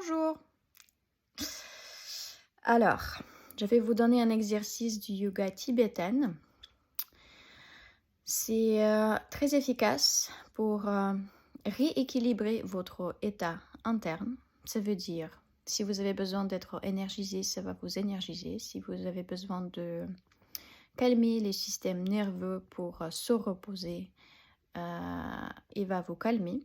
Bonjour. Alors, je vais vous donner un exercice du yoga tibétain. C'est très efficace pour rééquilibrer votre état interne. Ça veut dire, si vous avez besoin d'être énergisé, ça va vous énergiser. Si vous avez besoin de calmer les systèmes nerveux pour se reposer, il va vous calmer.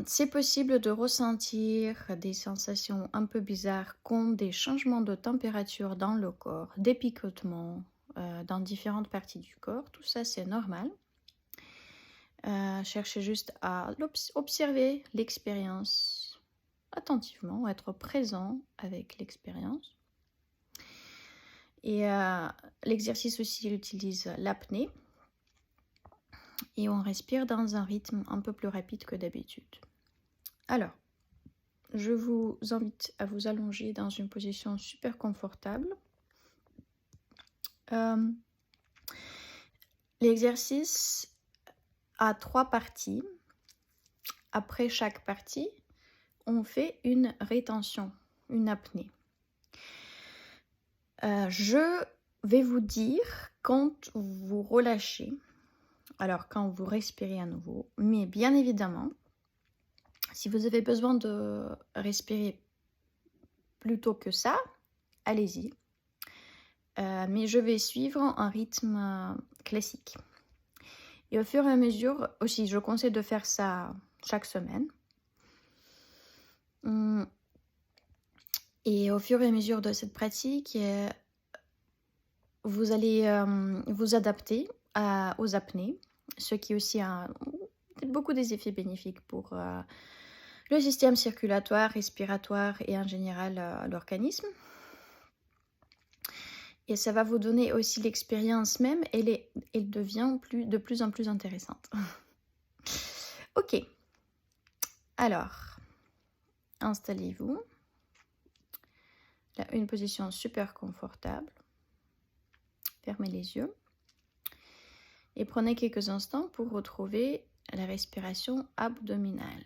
C'est possible de ressentir des sensations un peu bizarres comme des changements de température dans le corps, des picotements dans différentes parties du corps. Tout ça, c'est normal. Cherchez juste à observer l'expérience attentivement, être présent avec l'expérience. Et l'exercice aussi, il utilise l'apnée. Et on respire dans un rythme un peu plus rapide que d'habitude. Alors, je vous invite à vous allonger dans une position super confortable. L'exercice a 3 parties. Après chaque partie, on fait une rétention, une apnée. Je vais vous dire quand vous relâchez, alors quand vous respirez à nouveau, mais bien évidemment, si vous avez besoin de respirer plus tôt que ça, allez-y. Mais je vais suivre un rythme classique. Et au fur et à mesure, aussi, je conseille de faire ça chaque semaine. Et au fur et à mesure de cette pratique, vous allez vous adapter aux apnées, ce qui aussi a beaucoup des effets bénéfiques pour le système circulatoire, respiratoire et en général l'organisme. Et ça va vous donner aussi l'expérience même, elle devient de plus en plus intéressante. Ok, alors, installez-vous. Là, une position super confortable. Fermez les yeux. Et prenez quelques instants pour retrouver la respiration abdominale.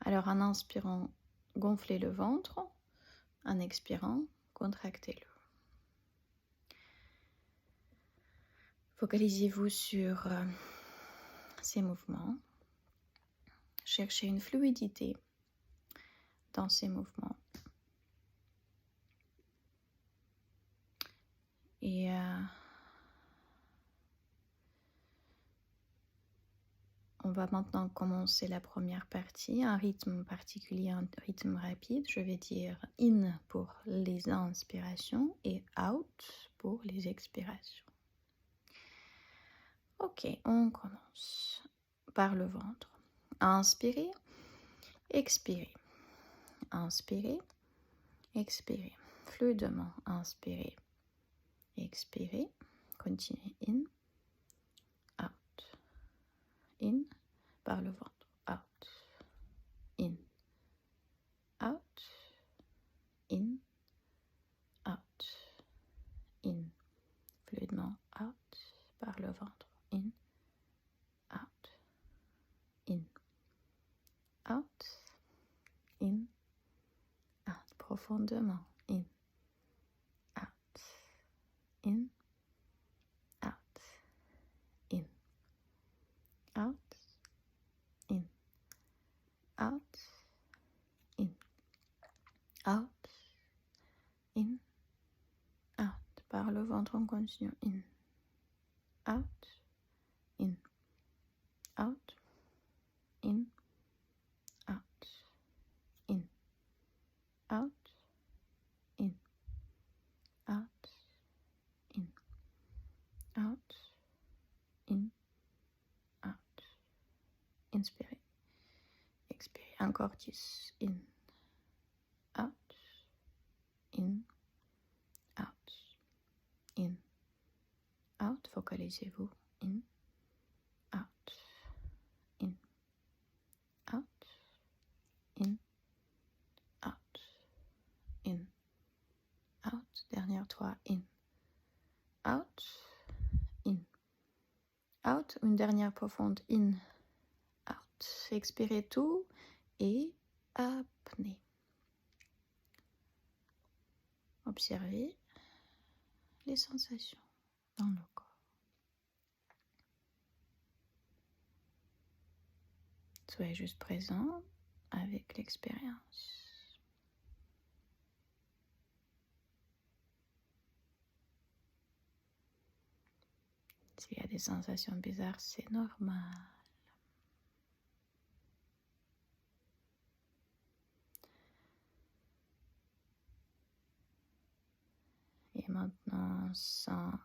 Alors, en inspirant, gonflez le ventre. En expirant, contractez-le. Focalisez-vous sur ces mouvements. Cherchez une fluidité dans ces mouvements. Et on va maintenant commencer la première partie, un rythme particulier, un rythme rapide. Je vais dire in pour les inspirations et out pour les expirations. Ok, on commence par le ventre. Inspirez, expirez. Inspirez, expirez. Fluidement, inspirez, expirez. Continuez in, out. In, par le ventre, out. In, out. In, out. In, fluidement, out, par le ventre. In, out. In, out. In, out. Profondément. In, out. In, out. In, out. In, out. In, out. In, out. Par le ventre, on continue. In, out. In, out. In, out. In, out. In, out. In, out. In, out. Inspirez. Expirez. Encore 10. In, out. In, out. In, out. Focalisez-vous. In, out. In, out. In, out. In, out. Dernière 3. In, out. In, out. Une dernière profonde. In, expirez tout et apnée. Observez les sensations dans le corps. Soyez juste présent avec l'expérience. S'il y a des sensations bizarres, c'est normal. Et maintenant, 5,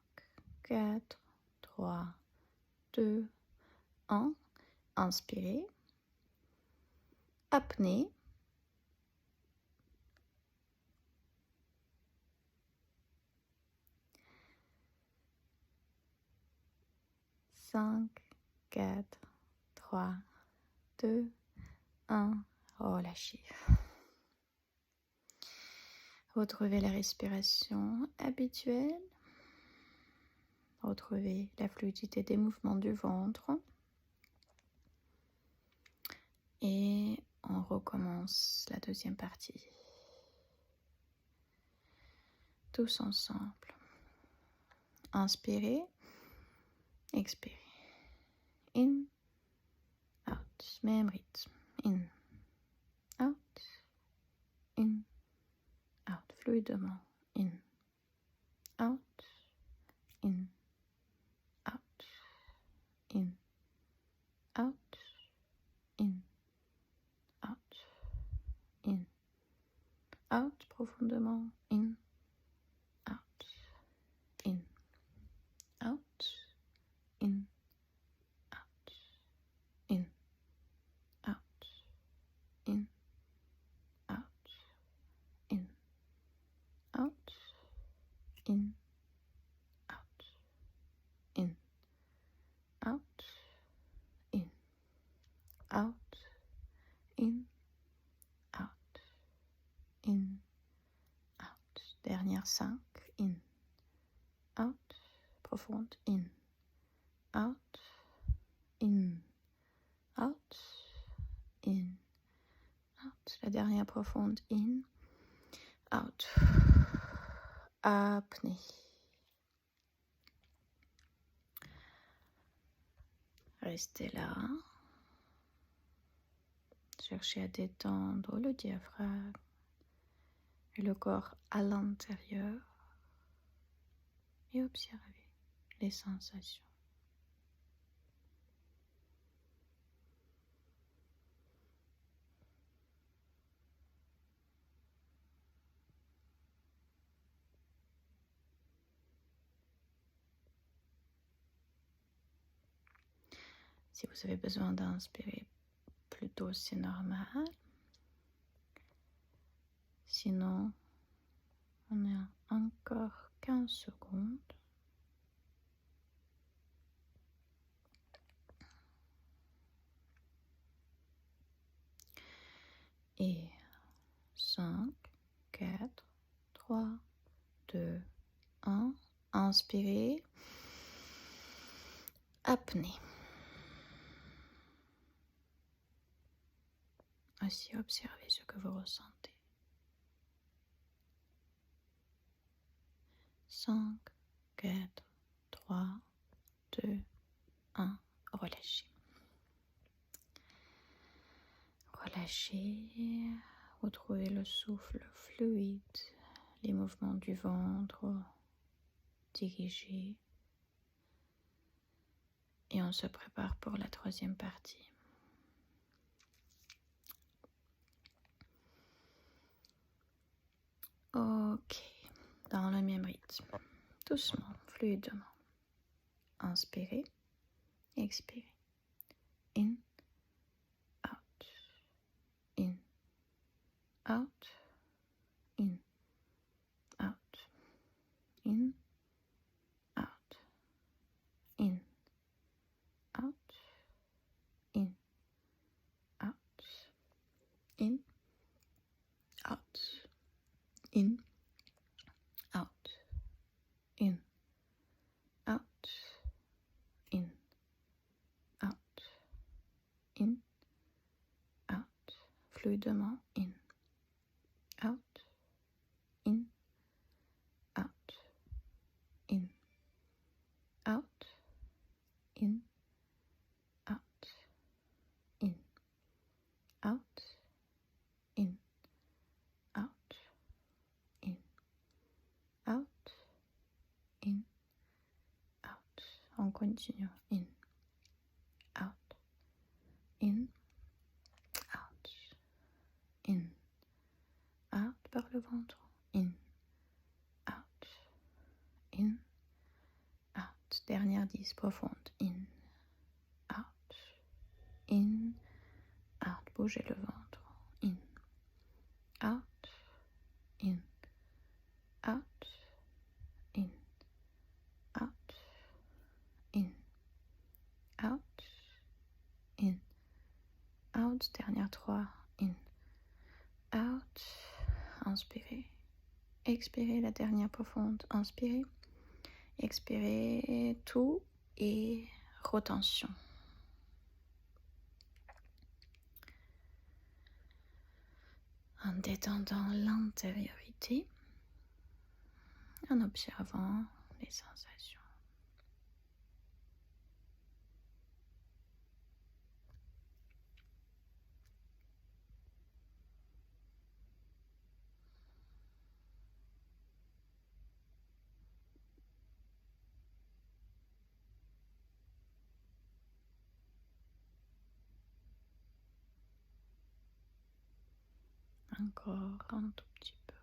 4, 3, 2, 1. Inspirez. Apnée. Cinq, 4, 3, 2, 1. Relâchez. Retrouvez la respiration habituelle. Retrouvez la fluidité des mouvements du ventre. Et on recommence la deuxième partie. Tous ensemble. Inspirez. Expirez. In. Out. Même rythme. In. Out. In. Out. Fluidement. In. Out. In. Out. In. Out. In. Out. In. Out. Profondément. In. Out. In. Out. In. Out. In. Out. In. Out. In. Out. In. Out. In. Out. In. Out. In. Out. In. Out. Dernière 5. In. Out. Profonde. In. Out. In. Out. In. Out. La dernière profonde. In. Out. Apnée. Restez là. Cherchez à détendre le diaphragme et le corps à l'intérieur et observez les sensations. Si vous avez besoin d'inspirer plus tôt, c'est normal. Sinon, on a encore 15 secondes. Et 5, 4, 3, 2, 1. Inspirez. Apnée. Ainsi, observez ce que vous ressentez. 5, 4, 3, 2, 1. Relâchez. Relâchez. Retrouvez le souffle fluide, les mouvements du ventre dirigés. Et on se prépare pour la troisième partie. Ok, dans le même rythme, doucement, fluidement. Inspirez, expirez. In, out, in, out, in, out, in, out, in, out, in, out, in, out, in, out, in, out, in, out, fluidement. In, out, in, out, in, out, in, out, in, out, in, out, in, out, in, out. On continue. In, out, in, out, in, out par le ventre. In, out, in, out. Dernière 10 profonde. In, out, in, out. Bougez le ventre. In, out, in, out, in, out, in, out, in, out. Dernière 3. In, out. Inspirez. Expirez la dernière profonde. Inspirez. Expirez tout et retention. En détendant l'antériorité, en observant les sensations. Encore un tout petit peu.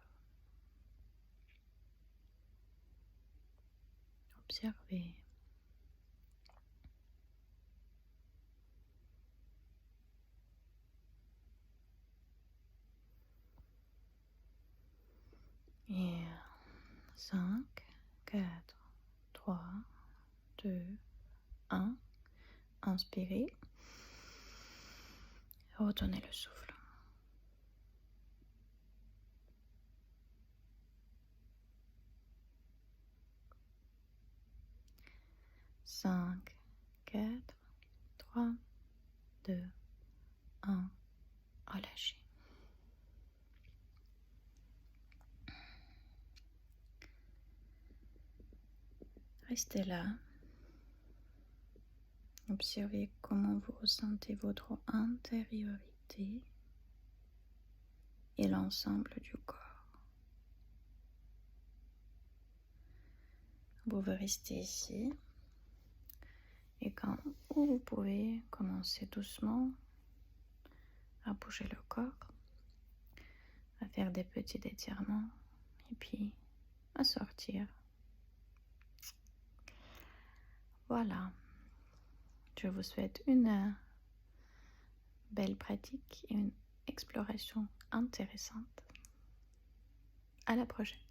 Observez. Et 5, 4, 3, 2, 1. Inspirez. Retenez le souffle. 5, 4, 3, 2, 1. Relâchez. Restez là. Observez comment vous ressentez votre intériorité et l'ensemble du corps. Vous pouvez rester ici et quand vous pouvez commencer doucement à bouger le corps, à faire des petits étirements et puis à sortir. Voilà. Je vous souhaite une belle pratique et une exploration intéressante. À la prochaine.